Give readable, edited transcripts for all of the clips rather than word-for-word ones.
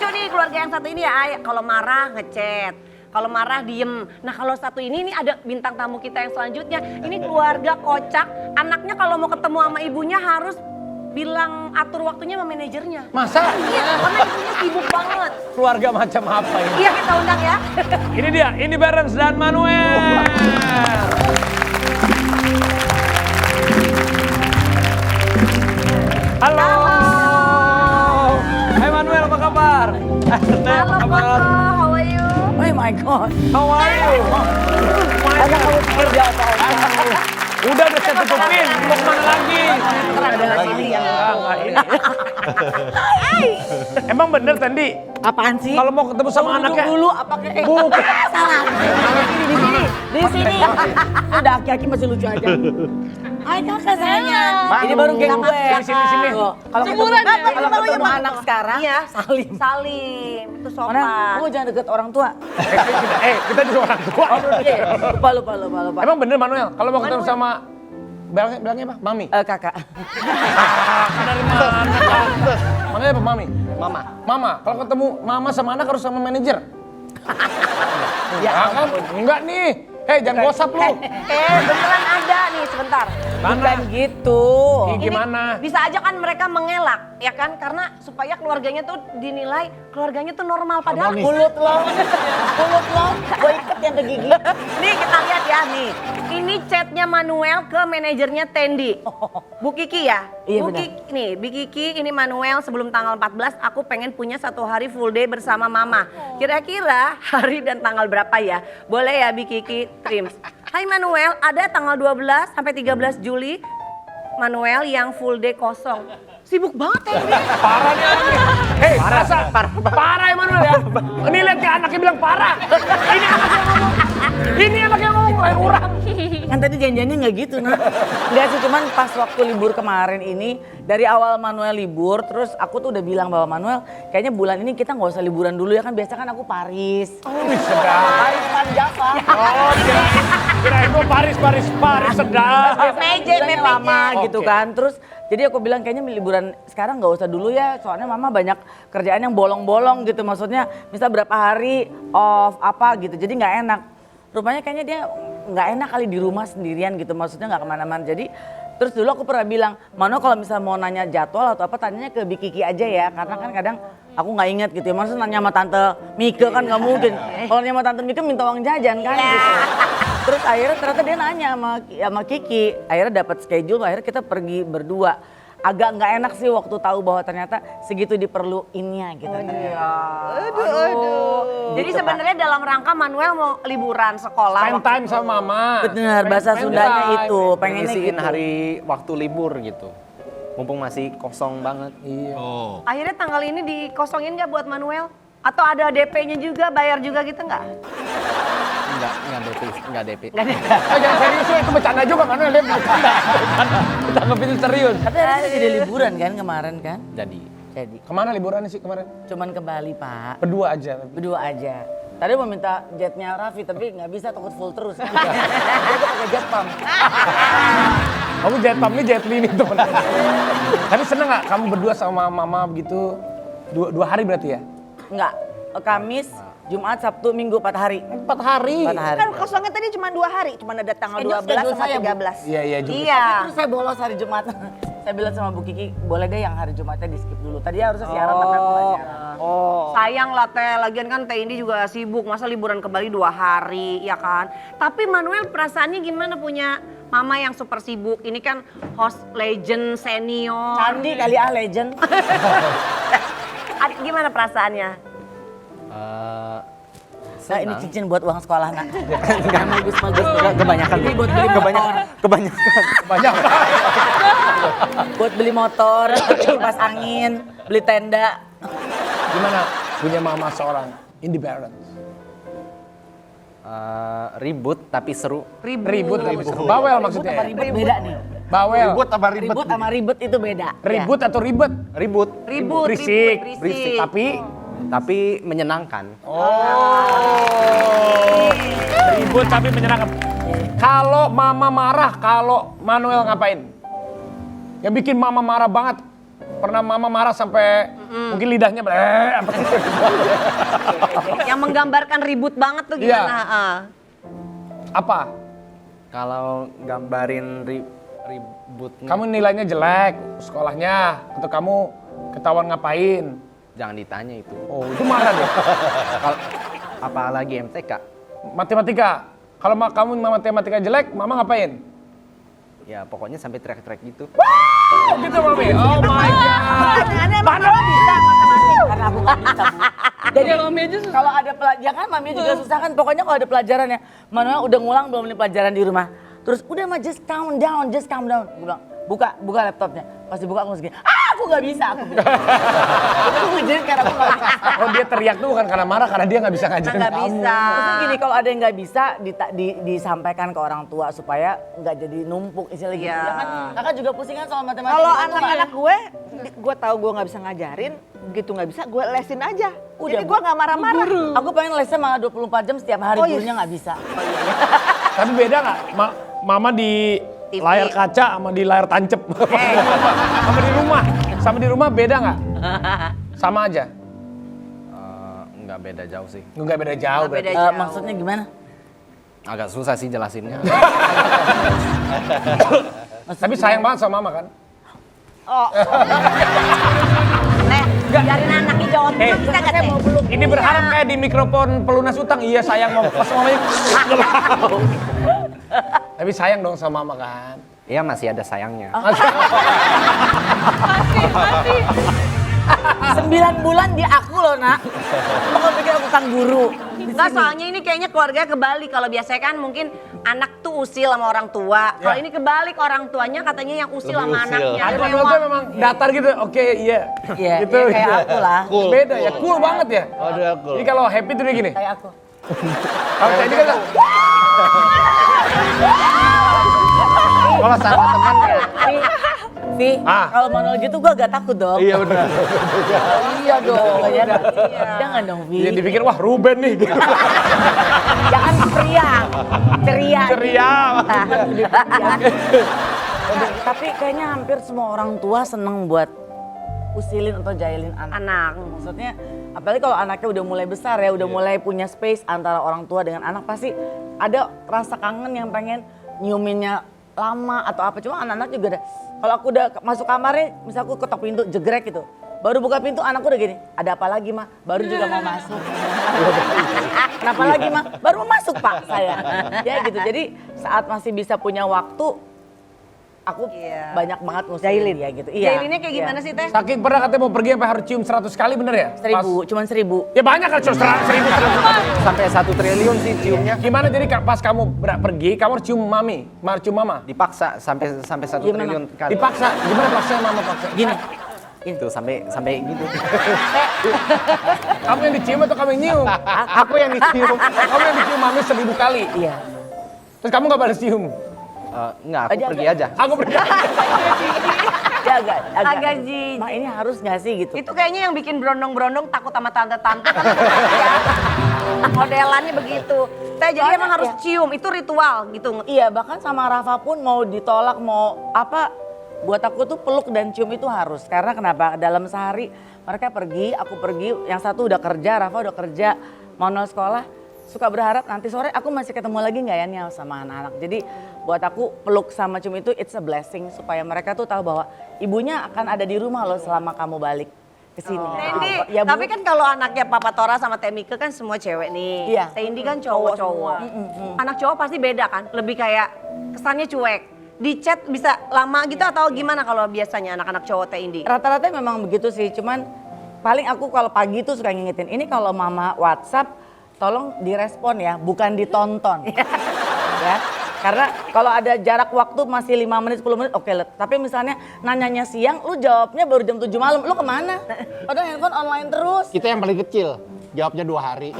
lucu nih keluarga yang satu ini ya, Ay. Kalau marah ngechat, kalau marah diem. Nah kalau satu ini ada bintang tamu kita yang selanjutnya. Ini keluarga kocak, anaknya kalau mau ketemu sama ibunya harus bilang atur waktunya sama manajernya. Masa? Iya, karena ibunya sibuk banget. Keluarga macam apa ini? Iya kita undang ya. Ini dia, ini Barons dan Manuel. Halo. Hai Manuel, apa kabar? Halo Koko, how are you? Oh my God. How are you? Ada kamu kerja apa-apa. Udah saya tutupin, mau kemana lagi? Ada sini ya. Enggak ini. Emang bener Tandi? Apaan sih? Kalau mau ketemu sama anaknya? Dulu apa kayak Bukan. salah. Di sini. Udah aki-aki masih lucu aja. Hai kakak sayang. Ini baru geng gue. Sini. Kalau ketemu anak sekarang, Iya. salim. Salim, itu sopan. Mana? Kamu jangan deket orang tua. Kita juga orang tua. Lupa. Emang bener Manuel, kalau mau ketemu sama bilangnya apa? Mami? Kakak. Dari mana? Manggilnya apa Mami? Mama. Mama, kalau ketemu mama sama anak harus sama manajer. Ya kan? Enggak nih. Hei, jangan gosap lu. Beneran ada nih sebentar. Bukan gitu. Gimana? Ini bisa aja kan mereka mengelak, ya kan? Karena supaya keluarganya tuh dinilai keluarganya tuh normal. Padahal Mulut lo, gue ikat yang ke gigi. nih kita lihat ya nih. Ini chatnya Manuel ke manajernya Tendi. Bu Kiki ya? Iya, Bu benar. Kiki, nih, Bu Kiki ini Manuel sebelum tanggal 14 aku pengen punya 1 hari full day bersama mama. Kira-kira hari dan tanggal berapa ya? Boleh ya Bu Kiki Trims. Hai Manuel, ada tanggal 12 sampai 13 Juli Manuel yang full day kosong. Sibuk banget ya ini. Parah nih anaknya. Hei, parah Manuel ya. Ini lihat ya anaknya bilang parah. Ini anaknya ngomong orang. Kan tadi janjiannya nggak gitu, Nak. Nggak sih, cuman pas waktu libur kemarin ini, dari awal Manuel libur, terus aku tuh udah bilang bahwa Manuel, kayaknya bulan ini kita nggak usah liburan dulu ya, kan biasa kan aku Paris. Sedap. Paris Java. Oh, kirain gua Paris sedap. Bulannya lama Oke. gitu kan, terus jadi aku bilang kayaknya liburan sekarang nggak usah dulu ya, soalnya mama banyak kerjaan yang bolong-bolong gitu, maksudnya misal berapa hari off apa gitu, jadi nggak enak. Rupanya kayaknya dia nggak enak kali di rumah sendirian gitu, maksudnya nggak kemana-mana. Jadi terus dulu aku pernah bilang, Mano kalau misalnya mau nanya jadwal atau apa tanyanya ke Bikiki aja ya, karena kan kadang aku nggak inget gitu ya. Maksudnya nanya sama Tante Mika kan nggak mungkin. Kalau nanya sama Tante Mika minta uang jajan kan gitu. Terus akhirnya ternyata dia nanya sama Kiki, akhirnya dapat schedule, akhirnya kita pergi berdua. Agak nggak enak sih waktu tahu bahwa ternyata segitu diperluinnya gitu. Aduh. Jadi Gitu, sebenarnya dalam rangka Manuel mau liburan sekolah. Spend time sama mama. Bener, bahasa Spend Sundanya time. itu, pengennya Ngisiin gitu. hari waktu libur gitu. Mumpung masih kosong banget. Iya. Akhirnya tanggal ini dikosongin nggak buat Manuel? Atau ada DP-nya juga, bayar juga gitu nggak? Enggak DP. Jangan serius ya, itu bercanda juga Manuel. Dia bercanda. Kita anggap itu serius. Tapi harusnya jadi liburan kan kemarin kan? Jadi. Jadi, Kemana liburannya sih kemarin? cuman ke Bali Pak, Berdua aja. berdua aja. Tadi mau minta jetnya Raffi tapi nggak bisa, takut full terus kan. Dia pakai jet pump. Kamu jet pump nih jet ini teman. Tapi seneng nggak kamu berdua sama mama begitu? Dua hari berarti ya? Enggak, Kamis, Jumat, Sabtu, Minggu 4 hari. 4 hari. 4 hari. Kan kosongnya tadi cuma 2 hari, cuma ada tanggal Schedule 12 sama saya, Bu. 13. Iya juga. Iya. Terus saya bolos hari Jumat. Saya bilang sama Bu Kiki, boleh deh yang hari Jumatnya di skip dulu. Tadi harusnya siaran tapi aku nggak siaran. Sayang lah Teh, lagian kan Teh Indi juga sibuk, masa liburan ke Bali 2 hari, ya kan? Tapi Manuel perasaannya gimana punya mama yang super sibuk? Ini kan host legend senior. Candi kali legend. Gimana perasaannya? Nah ini cincin buat uang sekolah nak. Enggak bagus-bagus. Kebanyakan. Ini buat beli motor. Banyak. Buat beli motor, kipas angin, beli tenda. Gimana punya mama seorang Indi Barons? Ribut tapi seru. Ribut. Bawel maksudnya. Apa ribet beda nih? Bawel. Ribut sama ribet itu beda. Ribut atau ribet? Ribut. Ribut, Berisik. berisik. Tapi menyenangkan. ribut tapi menyenangkan. Kalau mama marah, kalau Manuel ngapain? Yang bikin mama marah banget. Pernah mama marah sampai mungkin lidahnya apa sih? Yang menggambarkan ribut banget tuh Iya. gimana? Apa? Kalau gambarin ributnya, Kamu nilainya jelek sekolahnya atau kamu ketahuan ngapain? jangan ditanya itu. Oh, itu marah deh. Apalagi MTK. Matematika. Kalau kamu matematika jelek, mama ngapain? Ya pokoknya sampai teriak-teriak gitu. Oh, gitu mami. Oh my god. Mana bisa matematik? Karena aku nggak bisa. Jadi kalau ada pelajaran kan mami juga susah kan. Pokoknya kalau ada pelajarannya, Manuel udah ngulang belum nih pelajaran di rumah. Terus udah mah just calm down. Gue bilang buka laptopnya. Pas dibuka aku segini, aku nggak bisa. Aku ngejerit karena aku nggak bisa. Oh, dia teriak tuh bukan karena marah, karena dia nggak bisa ngajarin Nggak kamu. bisa. Terus gini, kalau ada yang nggak bisa disampaikan ke orang tua supaya nggak jadi numpuk istilah gitu. Iya. Ya kan kakak juga pusing kan soal matematika. Kalau Aku nggak anak-anak ya. gue tahu gue nggak bisa ngajarin, begitu nggak bisa gue lesin aja. Udah, Jadi gue nggak marah-marah. Aku pengen lesnya malah 24 jam setiap hari, Oh, yes. gurunya nggak bisa. Tapi beda nggak? Mama di TV. layar kaca sama di layar tancep. Sama di rumah. Sama di rumah beda nggak? Sama aja. Nggak beda jauh sih. Nggak beda jauh. Nggak beda berarti. jauh. Maksudnya gimana? Agak susah sih jelasinnya. Tapi sayang banget sama mama kan? Biarin anaknya jawab dulu, bisa nggak teh? Ini berharap kayak di mikrofon pelunas utang. Iya sayang mama. Pas mamanya. Tapi sayang dong sama mama kan? Iya masih ada sayangnya. 9 bulan dia aku loh nak. Mau pikir aku sang guru. Enggak, soalnya ini kayaknya keluarga kebalik. Kalau biasanya kan mungkin anak tuh usil sama orang tua. Kalau Ya. ini kebalik, orang tuanya katanya yang usil Lebih sama usil. anaknya. Ada Rewel. tuh memang datar gitu. Oke, iya. Iya, Gitu. ya, kayak aku lah. Cool. Beda ya, cool banget ya. Oh, dia cool. Jadi kalau happy tuh dia gini. Kayak aku. Kalau kayak dia kan Kalau sama teman ya. Vi, Ah. kalau Manuel gitu gue agak takut dong. Iya benar. Iya dong. Jangan dong Vi. dia dipikir wah Ruben nih. Gitu. Jangan teriak. Ceria. Ceria. Tapi kayaknya hampir semua orang tua seneng buat usilin atau jahilin anak. Anak. Maksudnya apalagi kalau anaknya udah mulai besar ya, udah mulai punya space antara orang tua dengan anak, pasti ada rasa kangen yang pengen nyiuminnya lama atau apa. Cuma anak-anak juga ada. Kalau aku udah masuk kamarnya, misal aku ketok pintu jegrek gitu. Baru buka pintu anakku udah gini, ada apa lagi mah? Baru juga mau masuk. Kenapa lagi mah? Baru mau masuk pak saya. Ya gitu, jadi saat masih bisa punya waktu, aku Iya. banyak banget ngusilin ya gitu. Iya. Jailinnya kayak gimana sih teh? Saking pernah katanya mau pergi sampai harus cium 100 kali bener ya? 1000, cuman 1000. Ya banyak kan 100. Sampai 1 triliun sih ciumnya. Gimana jadi pas kamu pergi, kamu harus cium mami, cium mama? Dipaksa sampai 1 Gimana? triliun kali. Dipaksa, gimana paksanya mama paksa? Gini. Itu sampai gitu. Kamu yang dicium atau kamu yang nyium? Aku yang dicium. Kamu yang dicium mami 1000 kali. Iya. Terus kamu gak balas cium? Enggak, aku Aja, pergi aja. aja. Aku pergi. Dia agak Agak jijik. Ma ini harus nggak sih gitu? Itu kayaknya yang bikin berondong-berondong takut sama tante-tante kan ya. Modelannya begitu. Teh jadi Soalnya, emang harus ya. cium, itu ritual gitu. Iya, bahkan sama Rafa pun mau ditolak mau apa, buat aku tuh peluk dan cium itu harus. Karena kenapa? Dalam sehari mereka pergi, aku pergi, yang satu udah kerja, Rafa udah kerja, Manuel sekolah. Suka berharap nanti sore aku masih ketemu lagi nggak ya Nial sama anak-anak. Jadi buat aku peluk sama cium itu it's a blessing supaya mereka tuh tahu bahwa ibunya akan ada di rumah loh selama kamu balik ke sini. Tendi, Ya, Bu. tapi kan kalau anaknya Papa Tora sama Temike kan semua cewek nih. Iya. Tendi kan cowok-cowok. Anak cowok pasti beda kan, lebih kayak kesannya cuek. Di chat bisa lama gitu atau gimana kalau biasanya anak-anak cowok Tendi? Rata-rata memang begitu sih, cuman paling aku kalau pagi tuh suka ngingetin, ini kalau mama WhatsApp tolong direspon ya, bukan ditonton. Ya, karena kalau ada jarak waktu masih 5 menit, 10 menit oke. Tapi misalnya nanyanya siang, lu jawabnya baru jam 7 malam, lu kemana? Padahal handphone online terus. Kita yang paling kecil, jawabnya 2 hari.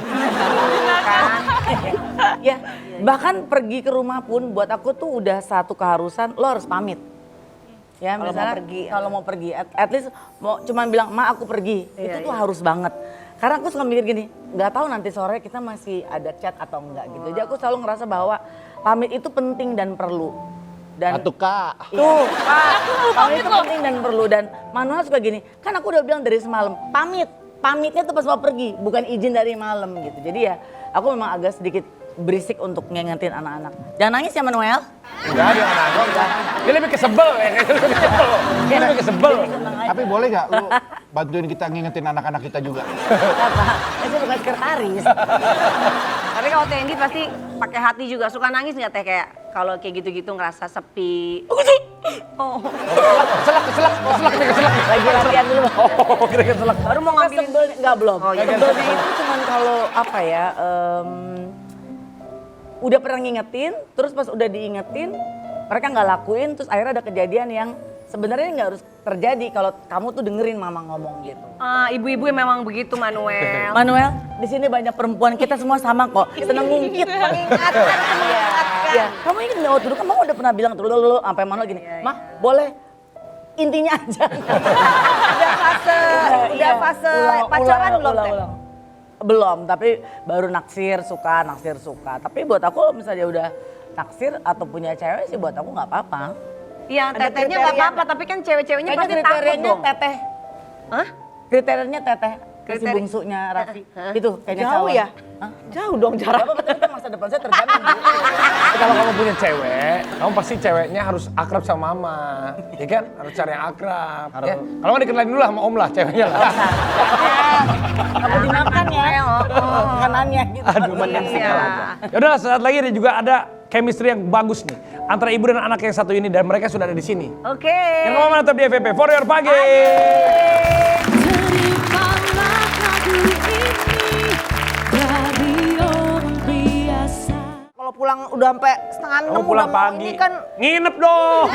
Ya, bahkan pergi ke rumah pun buat aku tuh udah satu keharusan, lo harus pamit. Ya, Kalau mau misalnya pergi, kalau mau pergi, at least mau cuman bilang, "Ma, aku pergi." Iya, itu tuh harus banget. Karena aku suka mikir gini, nggak tahu nanti sore kita masih ada chat atau enggak gitu. Jadi aku selalu ngerasa bahwa pamit itu penting dan perlu. Dan Atuh kak. tuh, Kak, pamit itu penting dan perlu. Dan Manuel suka gini, kan aku udah bilang dari semalam, pamitnya tuh pas mau pergi, bukan izin dari malam gitu. Jadi ya, aku memang agak sedikit berisik untuk ngingetin anak-anak. Jangan nangis ya Manuel. Enggak, dia nggak nangis. Dia lebih kesebel ya. Dia lebih kesebel. Tapi boleh gak lu bantuin kita ngingetin anak-anak kita juga? Apa? Saya bukan sekretaris. Tapi kalau Teh Indi pasti pakai hati juga. Suka nangis nggak Teh kayak kalau kayak gitu-gitu ngerasa sepi? Oh, Keselak, dia keselak. Lagi latihan dulu. Oh, kira keselak. baru mau ngambilin. Enggak belum. Oh, iya. Sebelnya itu cuman kalau apa ya, udah pernah ngingetin, terus pas udah diingetin, mereka nggak lakuin, terus akhirnya ada kejadian yang sebenarnya nggak harus terjadi kalau kamu tuh dengerin mama ngomong gitu. Ibu-ibu yang memang begitu Manuel. Manuel, di sini banyak perempuan, kita semua sama kok. Seneng ngungkit. Mengingatkan, mengingatkan. Ya, kamu ingat nggak waktu dulu kan mama udah pernah bilang tuh, sampai Manuel gini, Mah boleh intinya aja. Udah fase pacaran belum Teh? Belum, tapi baru naksir suka. Tapi buat aku misalnya udah naksir atau punya cewek sih buat aku nggak apa-apa. Iya, Ada tetehnya nggak kriteria apa-apa, tapi kan cewek-ceweknya Kayaknya pasti takut kriterianya dong. teteh. Hah? Kriterianya teteh. Kasih Kriteria- bungsunya Raffi. Itu kayaknya Jauh calon. ya? Hah? Jauh dong Gak jarak. apa-apa, tapi masa depan saya terjamin. Kalau kamu punya cewek, kamu pasti ceweknya harus akrab sama mama. Ya kan? Harus cari yang akrab. Ya? Kalau nggak dikenalin dulu lah sama om lah ceweknya lah. Kamu dimakan ya, makanannya gitu. Aduh, Iya. Yaudah, saat lagi ada juga ada chemistry yang bagus nih antara ibu dan anak yang satu ini dan mereka sudah ada di sini. Oke. Yang ngomong tetap di FVP For Your Pagi. Terimalah lagu ini dari orang biasa. Kalau pulang udah sampai setengah enam Kamu pulang udah mau pagi. ini kan Nginep dong.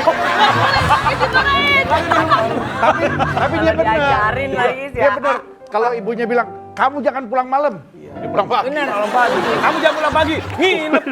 Tapi dia bener. Diajarin lagi sih. Dia bener. Kalau ibunya bilang, kamu jangan pulang malam. Dia pulang pagi. Malam pagi. Kamu jangan pulang pagi. Nginep.